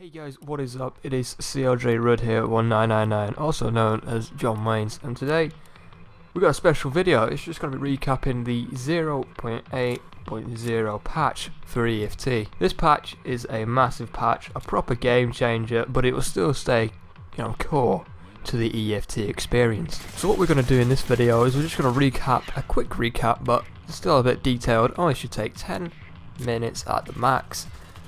Hey guys, what is up? It is CLJ Rudd here, 1999, also known as John Waynes, and today we got a special video. It's just going to be recapping the 0.8.0 patch for EFT. This patch is a massive patch, a proper game changer, but it will still stay, core to the EFT experience. So what we're going to do in this video is we're just going to recap, a quick recap, but still a bit detailed. Only should take 10 minutes at the max.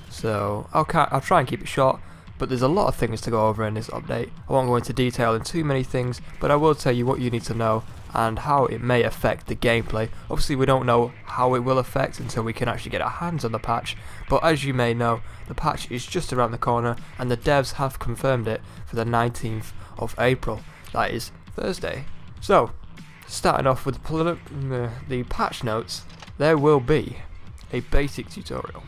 So I'll try and keep it short, but there's a lot of things to go over in this update. I won't go into detail in too many things, but I will tell you what you need to know and how it may affect the gameplay. Obviously we don't know how it will affect until we can actually get our hands on the patch, but as you may know, the patch is just around the corner and the devs have confirmed it for the 19th of April. That is Thursday. So, starting off with the patch notes, there will be a basic tutorial.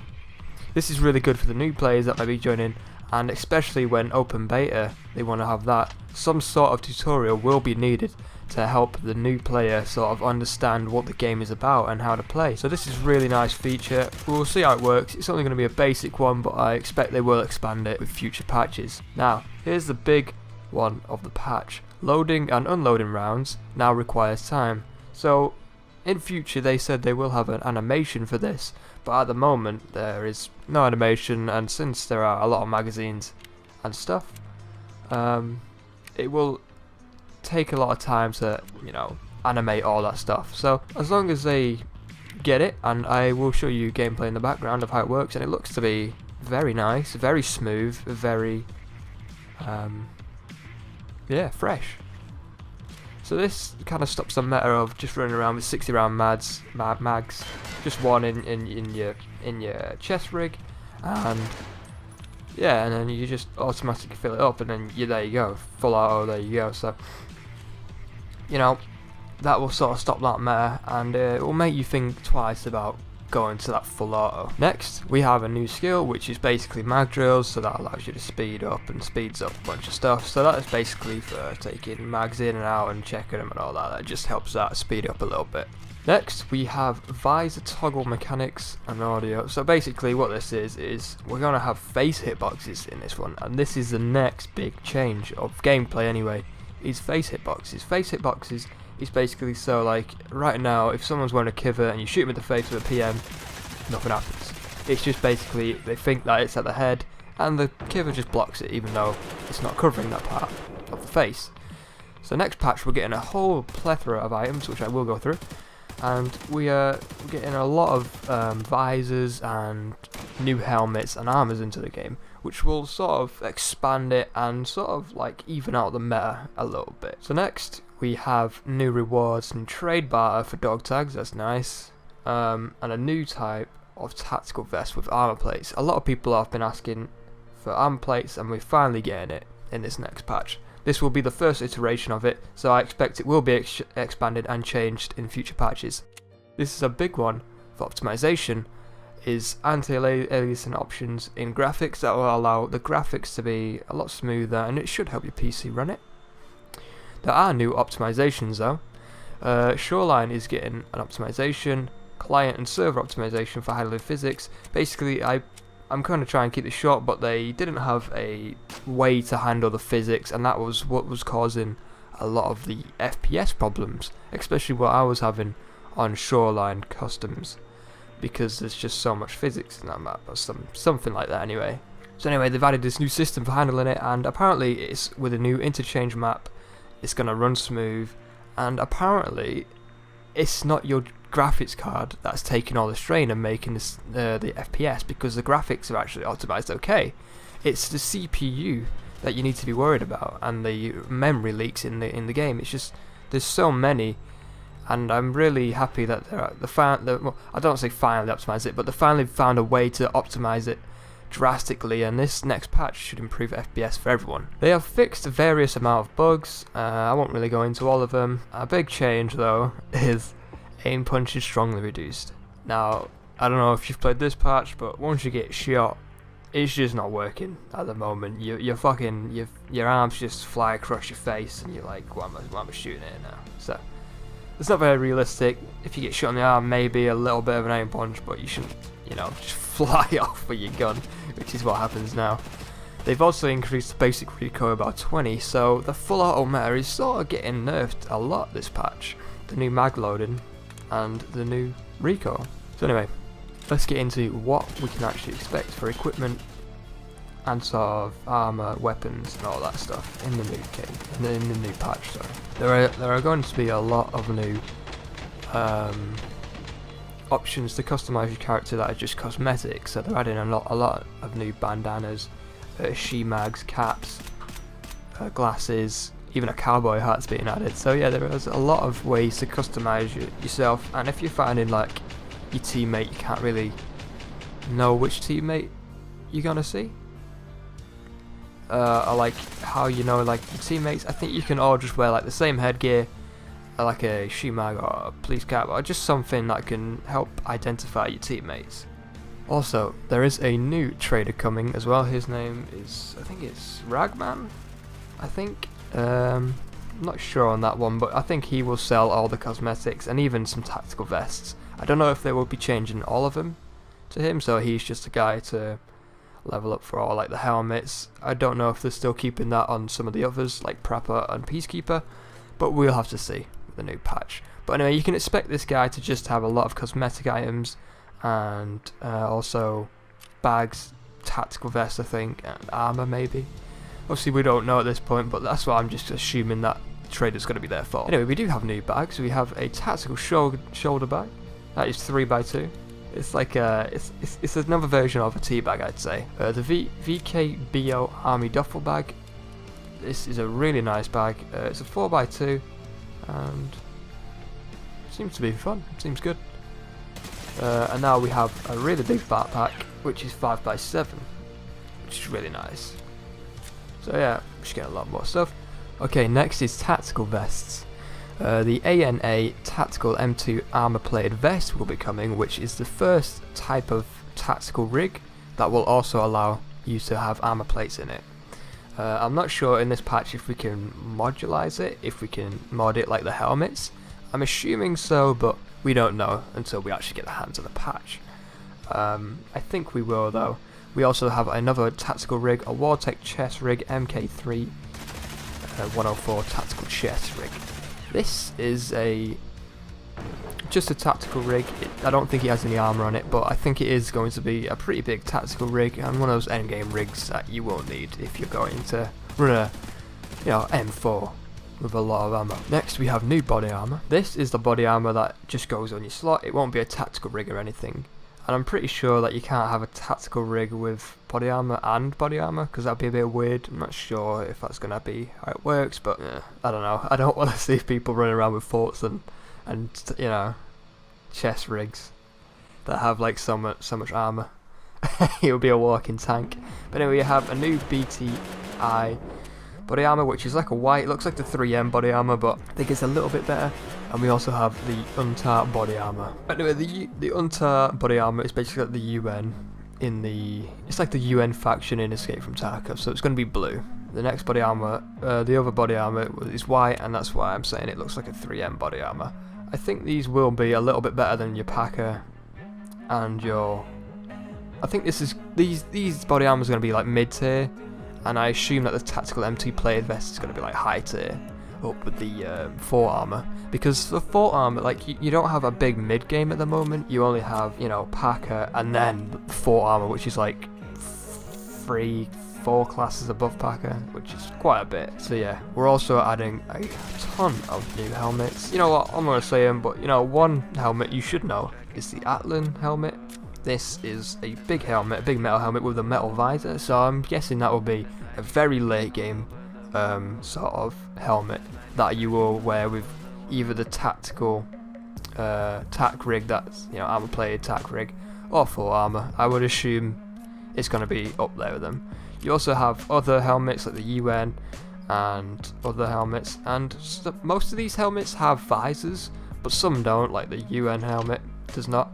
This is really good for the new players that may be joining, and especially when open beta they want to have that. Some sort of tutorial will be needed to help the new player sort of understand what the game is about and how to play. So this is a really nice feature. We'll see how it works. It's only going to be a basic one, but I expect they will expand it with future patches. Now, here's the big one of the patch. Loading and unloading rounds now requires time. So in future they said they will have an animation for this, but at the moment there is no animation, and since there are a lot of magazines and stuff, it will take a lot of time to animate all that stuff. So as long as they get it, and I will show you gameplay in the background of how it works, and it looks to be very nice, very smooth, very fresh. So this kind of stops the meta of just running around with 60 round mags, just one in your chest rig, and then you just automatically fill it up, and then there you go, full auto, there you go. So that will sort of stop that meta, and it will make you think twice about going to that full auto. Next we have a new skill, which is basically mag drills, so that allows you to speed up and speeds up a bunch of stuff. So that is basically for taking mags in and out and checking them and all that. That just helps that speed up a little bit. Next we have visor toggle mechanics and audio. So basically what this is we're going to have face hitboxes in this one, and this is the next big change of gameplay anyway, is face hitboxes. Face hitboxes is basically, so like right now if someone's wearing a kiver and you shoot them in the face with a PM, nothing happens. It's just basically they think that it's at the head and the kiver just blocks it, even though it's not covering that part of the face. So next patch we're getting a whole plethora of items, which I will go through, and we are getting a lot of visors and new helmets and armors into the game, which will sort of expand it and sort of like even out the meta a little bit. So next we have new rewards and trade barter for dog tags, that's nice, and a new type of tactical vest with armor plates. A lot of people have been asking for armor plates, and we're finally getting it in this next patch. This will be the first iteration of it, so I expect it will be expanded and changed in future patches. This is a big one for optimization, is anti-aliasing options in graphics that will allow the graphics to be a lot smoother, and it should help your PC run it. There are new optimizations though. Shoreline is getting an optimization, client and server optimization for handling physics. Basically I'm kind of trying to keep this short, but they didn't have a way to handle the physics, and that was what was causing a lot of the FPS problems, especially what I was having on Shoreline Customs, because there's just so much physics in that map, or something like that anyway. So anyway, they've added this new system for handling it, and apparently it's with a new interchange map. It's going to run smooth, and apparently it's not your graphics card that's taking all the strain and making this, the FPS, because the graphics are actually optimized okay. It's the CPU that you need to be worried about, and the memory leaks in the game. It's just, there's so many, and I'm really happy that I don't say finally optimize it, but they finally found a way to optimize it drastically, and this next patch should improve FPS for everyone. They have fixed various amount of bugs. I won't really go into all of them. A big change though is aim punch is strongly reduced. Now I don't know if you've played this patch, but once you get shot, it's just not working at the moment. Your arms just fly across your face, and you're like, what am I shooting at now? So it's not very realistic. If you get shot in the arm, maybe a little bit of an aim punch, but you shouldn't, just fly off with your gun, which is what happens now. They've also increased the basic recoil by 20, so the full auto meta is sort of getting nerfed a lot this patch. The new mag loading and the new recoil. So anyway, let's get into what we can actually expect for equipment and sort of armor, weapons, and all that stuff in the new game, in the new patch. Sorry, there are going to be a lot of new options to customize your character that are just cosmetic. So they're adding a lot of new bandanas, she-mags, caps, glasses, even a cowboy hat's being added. So yeah, there is a lot of ways to customize yourself, and if you're finding like your teammate, you can't really know which teammate you're gonna see, or like how you know like your teammates, I think you can all just wear like the same headgear, like a she-mag or a police cap, or just something that can help identify your teammates. Also, there is a new trader coming as well. His name is, I think it's Ragman, I think. I'm not sure on that one, but I think he will sell all the cosmetics and even some tactical vests. I don't know if they will be changing all of them to him, so he's just a guy to level up for all like the helmets. I don't know if they're still keeping that on some of the others like Prepper and Peacekeeper, but we'll have to see with the new patch. But anyway, you can expect this guy to just have a lot of cosmetic items and also bags, tactical vests I think, and armor maybe. Obviously we don't know at this point, but that's what I'm just assuming that the trader's going to be there for. Anyway, we do have new bags. We have a tactical shoulder bag. That is 3x2. It's like it's another version of a tea bag, I'd say. The VKBO Army Duffel bag. This is a really nice bag. It's a 4x2 and seems to be fun. Seems good. And now we have a really big backpack, which is 5x7, which is really nice. So yeah, we should get a lot more stuff. Okay, next is tactical vests. The ANA Tactical M2 Armor Plated Vest will be coming, which is the first type of tactical rig that will also allow you to have armor plates in it. I'm not sure in this patch if we can modularize it, if we can mod it like the helmets. I'm assuming so, but we don't know until we actually get the hands on the patch. I think we will though. We also have another tactical rig, a Wartech chest rig, MK3 104 tactical chest rig. This is just a tactical rig. I don't think it has any armor on it, but I think it is going to be a pretty big tactical rig and one of those endgame rigs that you won't need if you're going to run a M4 with a lot of ammo. Next we have new body armor. This is the body armor that just goes on your slot. It won't be a tactical rig or anything. And I'm pretty sure that you can't have a tactical rig with body armor and body armor, because that'd be a bit weird. I'm not sure if that's gonna be how it works, but I don't know. I don't want to see people running around with forts and you know, chest rigs that have like so much armor. It'll be a walking tank. But anyway, you have a new BTI body armor, which is like a white, looks like the 3M body armor, but I think it's a little bit better. And we also have the UNTAR body armor. Anyway, the UNTAR body armor is basically like the UN in it's like the UN faction in Escape from Tarkov, so it's going to be blue. The next body armor, the other body armor is white, and that's why I'm saying it looks like a 3M body armor. I think these will be a little bit better than your Packer and your. I think these body armors are going to be like mid tier. And I assume that the tactical M2 plated vest is going to be like high tier, up with the fort armor. Because for fort armor, like you don't have a big mid game at the moment. You only have, you know, Packer and then fort armor, which is like 3-4 classes above Packer, which is quite a bit. So yeah, we're also adding a ton of new helmets. You know what? I'm gonna say them, but you know, one helmet you should know is the Atlan helmet. This is a big helmet, a big metal helmet with a metal visor, so I'm guessing that will be a very late game sort of helmet that you will wear with either the tactical tac rig, that's, you know, armor plated tac rig, or full armor. I would assume it's going to be up there with them. You also have other helmets like the UN and other helmets, and most of these helmets have visors, but some don't, like the UN helmet does not.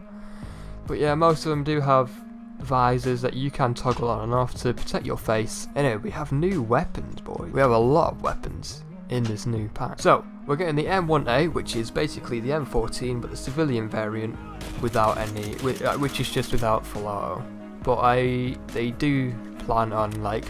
But yeah, most of them do have visors that you can toggle on and off to protect your face. Anyway, we have new weapons, boys. We have a lot of weapons in this new pack. So, we're getting the M1A, which is basically the M14, but the civilian variant without any, which is just without full auto. But they do plan on like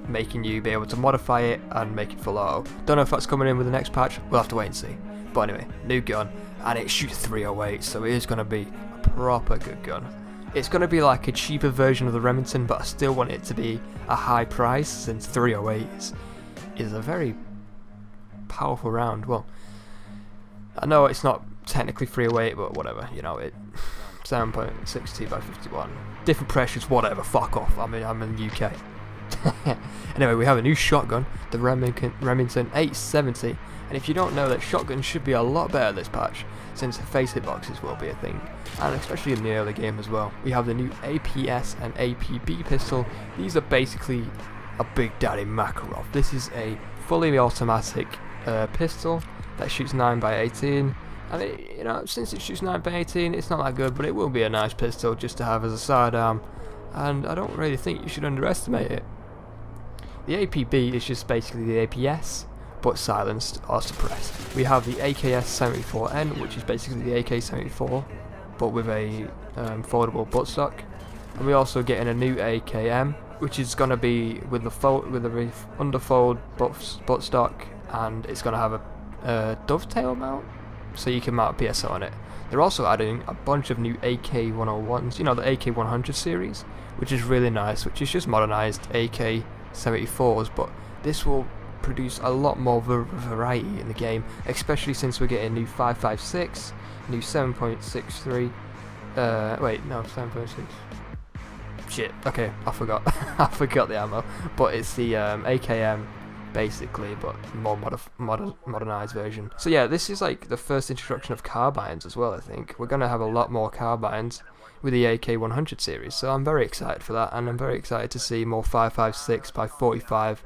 making you be able to modify it and make it full auto. Don't know if that's coming in with the next patch, we'll have to wait and see. But anyway, new gun, and it shoots 308, so it is going to be a proper good gun. It's going to be like a cheaper version of the Remington, but I still want it to be a high price, since 308 is a very powerful round. Well, I know it's not technically 308, but whatever, you know, it 7.62 by 51. Different pressures, whatever, fuck off. I mean, I'm in the UK. Anyway, we have a new shotgun, the Remington 870, and if you don't know, that shotgun should be a lot better this patch, since face hitboxes will be a thing, and especially in the early game as well. We have the new APS and APB pistol. These are basically a Big Daddy Makarov. This is a fully automatic pistol that shoots 9x18, and you know, since it shoots 9x18, it's not that good, but it will be a nice pistol just to have as a sidearm, and I don't really think you should underestimate it. The APB is just basically the APS, but silenced or suppressed. We have the AKS-74N, which is basically the AK-74, but with a foldable buttstock, and we're also getting a new AKM, which is going to be with the underfold buttstock, and it's going to have a dovetail mount, so you can mount PSO on it. They're also adding a bunch of new AK-101s, you know, the AK-100 series, which is really nice, which is just modernized AK-74s, but this will produce a lot more variety in the game, especially since we're getting new 5.56, new 7.63, wait, no, 7.6, shit, okay, I forgot, I forgot the ammo, but it's the AKM, basically, but more modernized version. So yeah, this is like the first introduction of carbines as well. I think we're going to have a lot more carbines with the AK-100 series, so I'm very excited for that, and I'm very excited to see more 5.56 by 45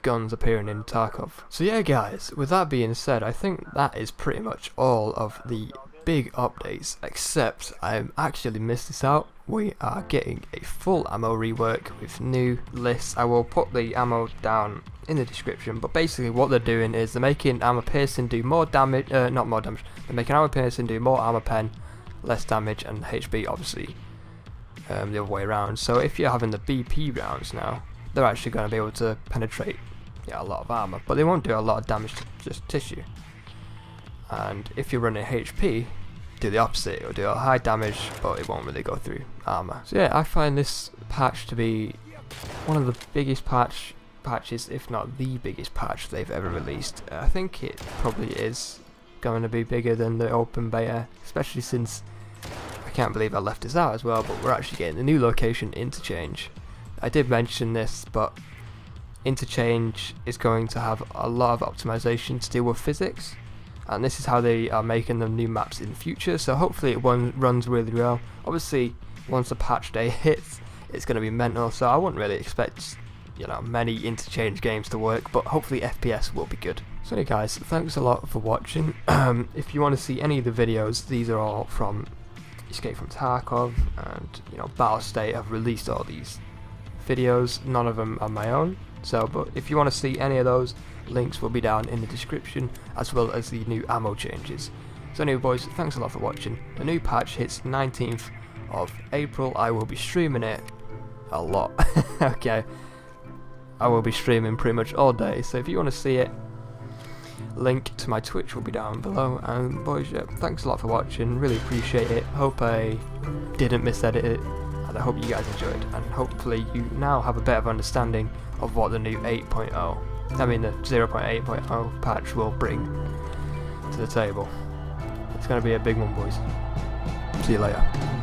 guns appearing in Tarkov. So yeah guys, with that being said, I think that is pretty much all of the big updates, except I actually missed this out. We are getting a full ammo rework with new lists. I will put the ammo down in the description, but basically what they're doing is they're making armor piercing do more damage, not more damage, they're making armor piercing do more armor pen, less damage, and HP obviously the other way around. So if you're having the BP rounds now, they're actually going to be able to penetrate a lot of armor, but they won't do a lot of damage to just tissue. And if you're running HP, do the opposite, it'll do a high damage, but it won't really go through armor. So yeah, I find this patch to be one of the biggest patches, if not the biggest patch they've ever released. I think it probably is going to be bigger than the open beta, especially since I can't believe I left this out as well, but we're actually getting the new location interchange. I did mention this, but interchange is going to have a lot of optimization to deal with physics, and this is how they are making them new maps in the future, so hopefully it runs really well. Obviously once the patch day hits, it's going to be mental, so I wouldn't really expect, you know, many interchange games to work, but hopefully FPS will be good. So anyway guys, thanks a lot for watching. If you want to see any of the videos, these are all from Escape from Tarkov, and you know, Battlestate have released all these videos, none of them are my own, so but if you want to see any of those, links will be down in the description, as well as the new ammo changes. So anyway boys, thanks a lot for watching. The new patch hits 19th of April, I will be streaming it a lot. Okay, I will be streaming pretty much all day, so if you want to see it, link to my Twitch will be down below. And boys, yeah, thanks a lot for watching, really appreciate it. Hope I didn't misedit it, and I hope you guys enjoyed, and hopefully you now have a better understanding of what the new 8.0, I mean the 0.8.0 patch will bring to the table. It's going to be a big one boys. See you later.